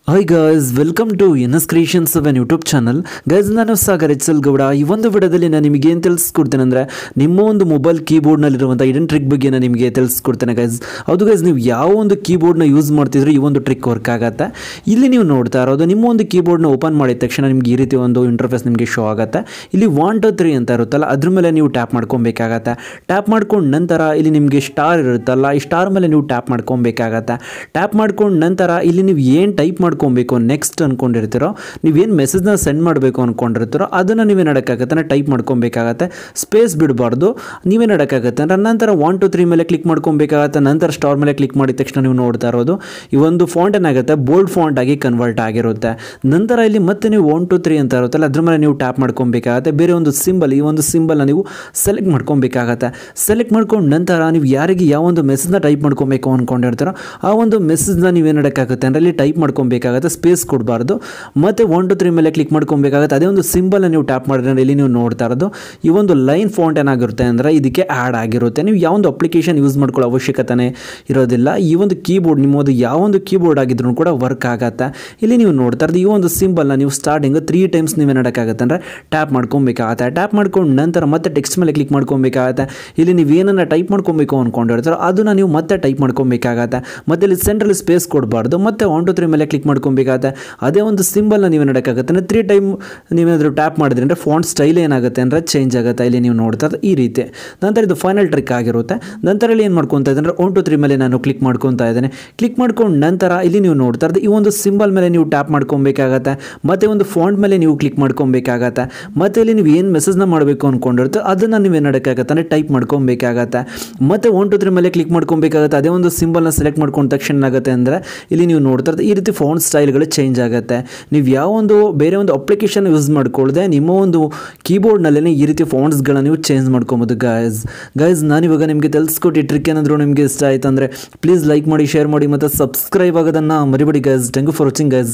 Hi guys, welcome to NS Creations of an YouTube channel. Guys, ನಾನು Sagar HL Gowda. ಈ ಒಂದು ವಿಡಿಯೋದಲ್ಲಿ ನಾನು ನಿಮಗೆ ಏನು ತಿಳಿಸ್ಕೊಡ್ತೇನೆ ಅಂದರೆ ನಿಮ್ಮ ಒಂದು ಮೊಬೈಲ್ ಕೀಬೋರ್ಡ್ನಲ್ಲಿರುವಂಥ ಇಡನ್ ಟ್ರಿಕ್ ಬಗ್ಗೆ ನಾನು ನಿಮಗೆ ತಿಳಿಸ್ಕೊಡ್ತೇನೆ ಗೈಸ್. ಹೌದು ಗೈಸ್, ನೀವು ಯಾವ ಒಂದು ಕೀಬೋರ್ಡ್ನ ಯೂಸ್ ಮಾಡ್ತಿದ್ರು ಈ ಒಂದು ಟ್ರಿಕ್ ವರ್ಕ್ ಆಗುತ್ತೆ. ಇಲ್ಲಿ ನೀವು ನೋಡ್ತಾ ಇರೋದು ನಿಮ್ಮ ಒಂದು ಕೀಬೋರ್ಡ್ನ ಓಪನ್ ಮಾಡಿದ ತಕ್ಷಣ ನಿಮಗೆ ಈ ರೀತಿ ಒಂದು ಇಂಟರ್ಫೇಸ್ ನಿಮಗೆ ಶೋ ಆಗುತ್ತೆ. ಇಲ್ಲಿ 1 2 3 ಅಂತ ಇರುತ್ತಲ್ಲ, ಅದ್ರ ಮೇಲೆ ನೀವು ಟ್ಯಾಪ್ ಮಾಡ್ಕೊಬೇಕಾಗತ್ತೆ. ಟ್ಯಾಪ್ ಮಾಡ್ಕೊಂಡು ನಂತರ ಇಲ್ಲಿ ನಿಮಗೆ ಸ್ಟಾರ್ ಇರುತ್ತಲ್ಲ, ಈ ಸ್ಟಾರ್ ಮೇಲೆ ನೀವು ಟ್ಯಾಪ್ ಮಾಡ್ಕೊಬೇಕಾಗತ್ತೆ. ಟ್ಯಾಪ್ ಮಾಡ್ಕೊಂಡು ನಂತರ ಇಲ್ಲಿ ನೀವು ಏನು ಟೈಪ್ ಮಾಡ್ಕೊಬೇಕು ನೆಕ್ಸ್ಟ್ ಅನ್ಕೊಂಡಿರ್ತೀರೋ, ನೀವೇನು ಮೆಸೇಜ್ನ ಸೆಂಡ್ ಮಾಡಬೇಕು ಅನ್ಕೊಂಡಿರ್ತೀರೋ ಅದನ್ನು ನೀವೇನು ಮಾಡೋಕ್ಕಾಗತ್ತೆ ಟೈಪ್ ಮಾಡ್ಕೊಬೇಕಾಗತ್ತೆ. ಸ್ಪೇಸ್ ಬಿಡಬಾರ್ದು. ನೀವೇನು ಮಾಡೋಕ್ಕಾಗತ್ತೆ ಅಂದರೆ ನಂತರ 1 2 3 ಮೇಲೆ ಕ್ಲಿಕ್ ಮಾಡ್ಕೊಬೇಕಾಗತ್ತೆ. ನಂತರ ಸ್ಟಾರ್ ಮೇಲೆ ಕ್ಲಿಕ್ ಮಾಡಿದ ತಕ್ಷಣ ನೀವು ನೋಡ್ತಾ ಇರೋದು ಈ ಒಂದು ಫಾಂಟ್ ಏನಾಗುತ್ತೆ ಬೋಲ್ಡ್ ಫಾಂಟ್ ಆಗಿ ಕನ್ವರ್ಟ್ ಆಗಿರುತ್ತೆ. ನಂತರ ಇಲ್ಲಿ ಮತ್ತೆ ನೀವು 1 2 3 ಅಂತ ಇರುತ್ತಲ್ಲ, ಅದ್ರ ಮೇಲೆ ನೀವು ಟ್ಯಾಪ್ ಮಾಡ್ಕೊಬೇಕಾಗತ್ತೆ. ಬೇರೆ ಒಂದು ಸಿಂಬಲ್, ಈ ಒಂದು ಸಿಂಬಲ್ನ ನೀವು ಸೆಲೆಕ್ಟ್ ಮಾಡ್ಕೊಬೇಕಾಗತ್ತೆ. ಸೆಲೆಕ್ಟ್ ಮಾಡ್ಕೊಂಡು ನಂತರ ನೀವು ಯಾರಿಗೆ ಯಾವ ಒಂದು ಮೆಸೇಜ್ನ ಟೈಪ್ ಮಾಡ್ಕೊಬೇಕು ಅಂದ್ಕೊಂಡಿರ್ತೀರೋ ಆ ಒಂದು ಮೆಸೇಜ್ನ ನೀವೇನು ಮಾಡೋಕ್ಕಾಗುತ್ತೆ ಅಂದರೆ ಇಲ್ಲಿ ಟೈಪ್ ಮಾಡ್ಕೊಬೇಕಾಗತ್ತೆ. ಸ್ಪೇಸ್ ಕೊಡಬಾರ್ದು. ಮತ್ತೆ 1 2 3 ಮೇಲೆ ಕ್ಲಿಕ್ ಮಾಡ್ಕೊಬೇಕಾಗುತ್ತೆ. ಅದೇ ಒಂದು ಸಿಂಬಲ್ನ ನೀವು ಟ್ಯಾಪ್ ಮಾಡಿದ್ರೆ ಇಲ್ಲಿ ನೀವು ನೋಡ್ತಾ ಇರೋದು ಈ ಒಂದು ಲೈನ್ ಫಾಂಟ್ ಏನಾಗಿರುತ್ತೆ ಅಂದರೆ ಇದಕ್ಕೆ ಆ್ಯಡ್ ಆಗಿರುತ್ತೆ. ನೀವು ಯಾವೊಂದು ಅಪ್ಲಿಕೇಶನ್ ಯೂಸ್ ಮಾಡ್ಕೊಳ್ಳೋ ಅವಶ್ಯಕತೆ ಇರೋದಿಲ್ಲ. ಈ ಒಂದು ಕೀಬೋರ್ಡ್ ನಿಮ್ಮದು ಯಾವೊಂದು ಕೀಬೋರ್ಡ್ ಆಗಿದ್ರು ಕೂಡ ವರ್ಕ್ ಆಗುತ್ತೆ. ಇಲ್ಲಿ ನೀವು ನೋಡ್ತಾ ಇರೋದು ಈ ಒಂದು ಸಿಂಬಲ್ನ ನೀವು ಸ್ಟಾರ್ಟಿಂಗ್ 3 ಟೈಮ್ಸ್ ನೀವೇನು ಮಾಡೋಕ್ಕಾಗತ್ತೆ ಅಂದರೆ ಟ್ಯಾಪ್ ಮಾಡ್ಕೊಬೇಕಾಗತ್ತೆ. ಟ್ಯಾಪ್ ಮಾಡ್ಕೊಂಡು ನಂತರ ಮತ್ತೆ ಟೆಕ್ಸ್ಟ್ ಮೇಲೆ ಕ್ಲಿಕ್ ಮಾಡ್ಕೊಬೇಕಾಗತ್ತೆ. ಇಲ್ಲಿ ನೀವು ಏನನ್ನ ಟೈಪ್ ಮಾಡ್ಕೊಬೇಕು ಅಂದ್ಕೊಂಡಿರ್ತಾರೋ ಅದನ್ನು ನೀವು ಮತ್ತೆ ಟೈಪ್ ಮಾಡ್ಕೊಬೇಕಾಗತ್ತೆ. ಮತ್ತೆ ಇಲ್ಲಿ ಸೆಂಟ್ರಲ್ಲಿ ಸ್ಪೇಸ್ ಕೊಡಬಾರ್ದು. ಮತ್ತೆ 1 2 3 ಮೇಲೆ ಕ್ಲಿಕ್ ಮಾಡ್ಕೊಬೇಕಾಗತ್ತೆ. ಅದೇ ಒಂದು ಸಿಂಬಲ್ನ ನೀವು ನೋಡೋಕ್ಕಾಗತ್ತೆ ಅಂದರೆ 3 ಟೈಮ್ ನೀವೇನಾದರೂ ಟ್ಯಾಪ್ ಮಾಡಿದ್ರೆ ಅಂದರೆ ಫಾಂಟ್ ಸ್ಟೈಲ್ ಏನಾಗುತ್ತೆ ಅಂದರೆ ಚೇಂಜ್ ಆಗುತ್ತೆ. ಇಲ್ಲಿ ನೀವು ನೋಡ್ತಾ ಈ ರೀತಿ. ನಂತರ ಇದು ಫೈನಲ್ ಟ್ರಿಕ್ ಆಗಿರುತ್ತೆ. ನಂತರ ಇಲ್ಲಿ ಏನು ಮಾಡ್ಕೊತಾ ಇದ್ದರೆ 1 2 3 ಮೇಲೆ ನಾನು ಕ್ಲಿಕ್ ಮಾಡ್ಕೊತಾ ಇದ್ದೇನೆ. ಕ್ಲಿಕ್ ಮಾಡ್ಕೊಂಡು ನಂತರ ಇಲ್ಲಿ ನೀವು ನೋಡ್ತಾ ಇರೋದು ಈ ಒಂದು ಸಿಂಬಲ್ ಮೇಲೆ ನೀವು ಟ್ಯಾಪ್ ಮಾಡ್ಕೊಬೇಕಾಗತ್ತೆ. ಮತ್ತು ಒಂದು ಫಾಂಟ್ ಮೇಲೆ ನೀವು ಕ್ಲಿಕ್ ಮಾಡ್ಕೊಬೇಕಾಗತ್ತೆ. ಮತ್ತು ಇಲ್ಲಿ ನೀವು ಏನು ಮೆಸೇಜ್ನ ಮಾಡಬೇಕು ಅಂದ್ಕೊಂಡಿರ್ತೀರೋ ಅದನ್ನು ನೀವೇನು ಮಾಡೋಕ್ಕಾಗತ್ತೆ ಅಂದರೆ ಟೈಪ್ ಮಾಡ್ಕೊಬೇಕಾಗತ್ತೆ. ಮತ್ತು 1 2 3 ಮೇಲೆ ಕ್ಲಿಕ್ ಮಾಡ್ಕೊಬೇಕಾಗತ್ತೆ. ಅದೇ ಒಂದು ಸಿಂಬಲ್ನ ಸೆಲೆಕ್ಟ್ ಮಾಡ್ಕೊಂಡ ತಕ್ಷಣ ಏನಾಗುತ್ತೆ ಅಂದರೆ ಇಲ್ಲಿ ನೀವು ನೋಡ್ತಾ ಇರೋದು ಈ ರೀತಿ ಫಾಂಟ್ ಸ್ಟೈಲ್ಗಳು ಚೇಂಜ್ ಆಗುತ್ತೆ. ನೀವು ಯಾವ ಒಂದು ಬೇರೆ ಒಂದು ಅಪ್ಲಿಕೇಶನ್ ಯೂಸ್ ಮಾಡ್ಕೊಳ್ಳದೆ ನಿಮ್ಮ ಒಂದು ಕೀಬೋರ್ಡ್ನಲ್ಲೇ ಈ ರೀತಿ ಫಾಂಟ್ಸ್ಗಳನ್ನ ನೀವು ಚೇಂಜ್ ಮಾಡ್ಕೊಬೋದು ಗೈಸ್. ನಾನಿವಾಗ ನಿಮಗೆ ತಿಳಿಸ್ಕೊಟ್ಟು ಈ ಟ್ರಿಕ್ ಏನಾದರೂ ನಿಮಗೆ ಇಷ್ಟ ಆಯ್ತು ಅಂದರೆ ಪ್ಲೀಸ್ ಲೈಕ್ ಮಾಡಿ, ಶೇರ್ ಮಾಡಿ ಮತ್ತು ಸಬ್ಸ್ಕ್ರೈಬ್ ಆಗೋದನ್ನು ಮರಿಬೇಡಿ guys. Thank you for watching guys.